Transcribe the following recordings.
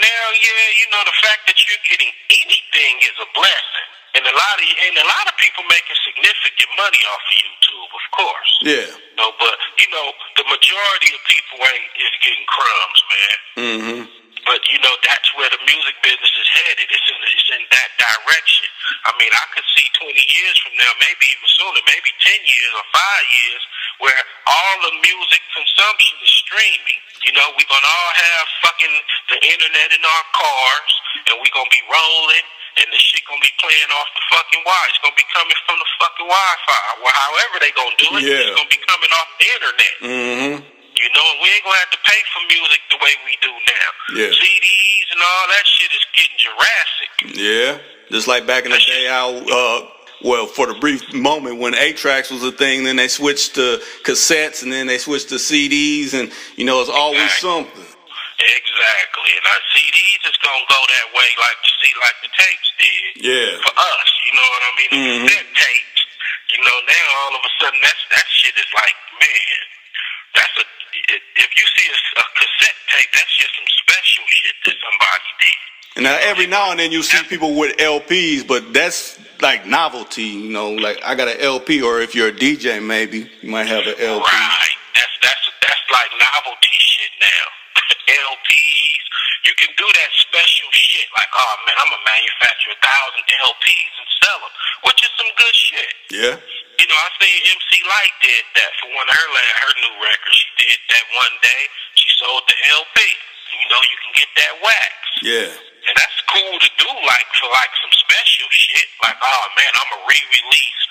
hell yeah, you know, the fact that you're getting anything is a blessing. And a lot of people making significant money off of YouTube, of course. Yeah. No, but you know, the majority of people is getting crumbs, man. Mm-hmm. But you know, that's where the music business is headed. It's in that direction. I mean, I could see 20 years from now, maybe even sooner, maybe 10 years or 5 years, where all the music consumption is streaming. You know, we're gonna all have fucking the internet in our cars, and we're gonna be rolling, and the shit gonna be playing off the fucking wire. It's gonna be coming from the fucking Wi-Fi. Well, however they gonna do it, it's gonna be coming off the internet. Mm-hmm. You know, and we ain't gonna have to pay for music the way we do now. Yeah. CDs and all that shit is getting Jurassic. Yeah. Just like back in the day, well, for the brief moment when 8-tracks was a thing, then they switched to cassettes, and then they switched to CDs, and, you know, it's always something. Exactly. And our CDs is going to go that way like the tapes did. Yeah. For us, you know what I mean? The cassette tapes, you know, now all of a sudden that shit is like, man, if you see a cassette tape, that's just some special shit that somebody did. And now every now and then you see people with LPs, but that's like novelty, you know, like I got an LP, or if you're a DJ maybe, you might have an LP. Right. That's like novelty shit now. LPs, you can do that special shit, like, oh man, I'm gonna manufacture 1,000 LPs and sell them, which is some good shit. Yeah. You know, I seen MC Light did that for one of her new records. She did that one day. She sold the LP. You know, you can get that wax. Yeah. And that's cool to do, like, for like some special shit. Like, oh man, I'm gonna re-release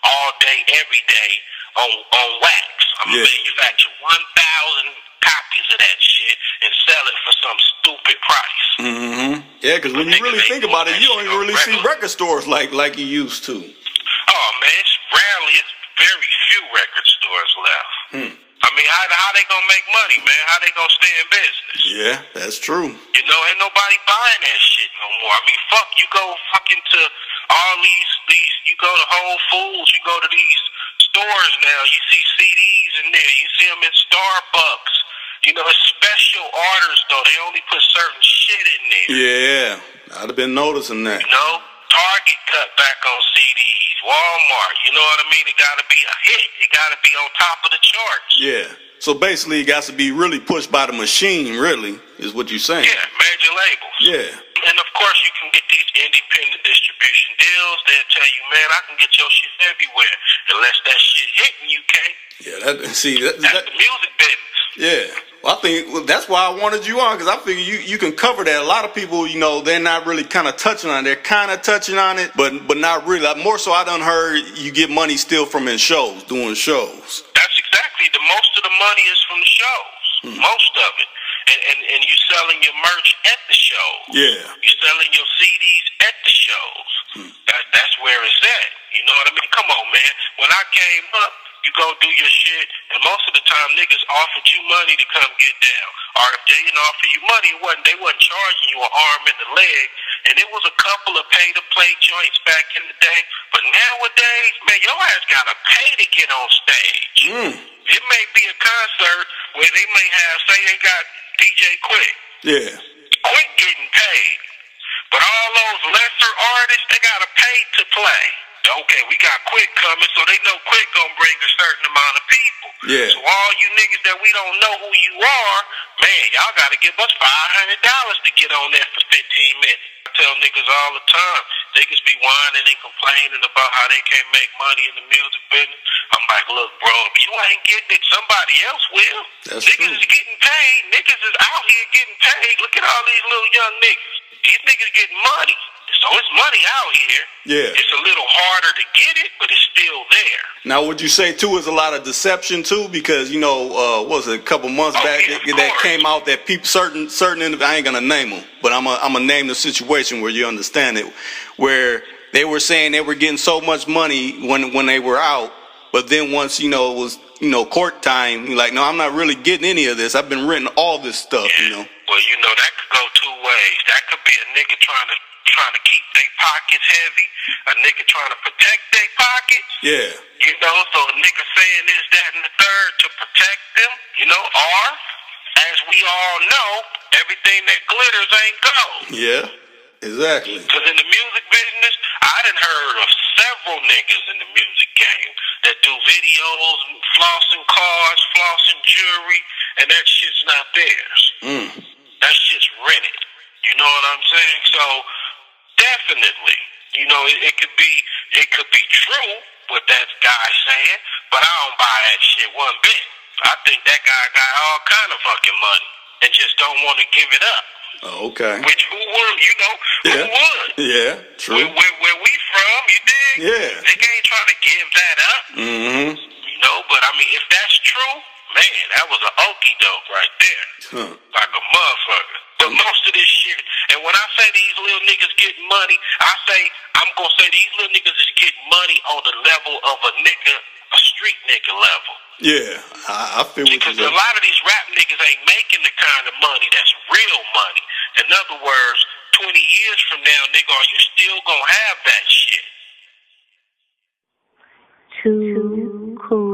all day, every day on wax. I'm gonna manufacture 1,000 copies of that shit and sell it for some stupid price. Mm-hmm. Yeah, because when you really think about it, you don't even really see record stores like you used to. Oh man, it's very few record stores left. I mean, how they gonna make money, man? How they gonna stay in business? Yeah, that's true. You know, ain't nobody buying that shit no more. I mean, fuck, you go fucking to all these, you go to Whole Foods, you go to these stores now, you see CDs in there, you see them in Starbucks. You know, it's special orders, though. They only put certain shit in there. Yeah, I'd have been noticing that. You know, Target cut back on CDs. Walmart, you know what I mean? It got to be a hit. It got to be on top of the charts. Yeah. So basically, it got to be really pushed by the machine, really, is what you're saying. Yeah, major labels. Yeah. And, of course, you can get these independent distribution deals. They'll tell you, man, I can get your shit everywhere. Unless that shit hitting, you can't. Yeah, that's the music business. Yeah. Well, I think that's why I wanted you on, because I figure you can cover that. A lot of people, you know, they're not really kind of touching on it. They're kind of touching on it, but not really. Like, more so, I done heard you get money still from in shows, doing shows. That's exactly. The most of the money is from the shows. Most of it. And you selling your merch at the shows. Yeah. You selling your CDs at the shows. That's where it's at. You know what I mean? Come on, man. When I came up, you go do your shit, and most of the time niggas offered you money to come get down. Or if they didn't offer you money, they wasn't charging you an arm and a leg. And it was a couple of pay-to-play joints back in the day. But nowadays, man, your ass gotta pay to get on stage. It may be a concert where they may have, say they got DJ Quick. Yeah. Quick getting paid. But all those lesser artists, they gotta pay to play. Okay, we got Quick coming, so they know Quick gonna bring a certain amount of people. Yeah. So all you niggas that we don't know who you are, man, y'all gotta give us $500 to get on there for 15 minutes. I tell niggas all the time, niggas be whining and complaining about how they can't make money in the music business. I'm like, look, bro, if you ain't getting it, somebody else will. That's niggas true. is getting paid. Niggas is out here getting paid. Look at all these little young niggas. These niggas getting money. So it's money out here. Yeah. It's a little harder to get it, but it's still there. Now, would you say, too, is a lot of deception, too? Because, you know, what was it, a couple months back that came out that people, certain, I ain't going to name them, but I'm going to name the situation where you understand it, where they were saying they were getting so much money when they were out, but then once, you know, it was, you know, court time, you're like, no, I'm not really getting any of this. I've been renting all this stuff, you know. Well, you know, that could go two ways. That could be a nigga trying to keep their pockets heavy, a nigga trying to protect their pockets. Yeah. You know, so a nigga saying this, that, and the third to protect them, you know, or, as we all know, everything that glitters ain't gold. Yeah, exactly. Because in the music business, I done heard of several niggas in the music game that do videos, flossing cars, flossing jewelry, and that shit's not theirs. That shit's rented. You know what I'm saying? So definitely, you know, it could be true what that guy's saying, but I don't buy that shit one bit. I think that guy got all kind of fucking money and just don't want to give it up. Oh, okay. Which who would, you know, who would? Yeah, true. Where we from, you dig? Yeah. They ain't trying to give that up. You know, but I mean, if that's true, man, that was an okie doke right there. Like a motherfucker. But most of this shit, and when I say these little niggas getting money, I'm gonna say these little niggas is getting money on the level of a street nigga level. Yeah, I feel what because you're saying. A lot of these rap niggas ain't making the kind of money that's real money. In other words, 20 years from now, nigga, are you still gonna have that shit? Too cool.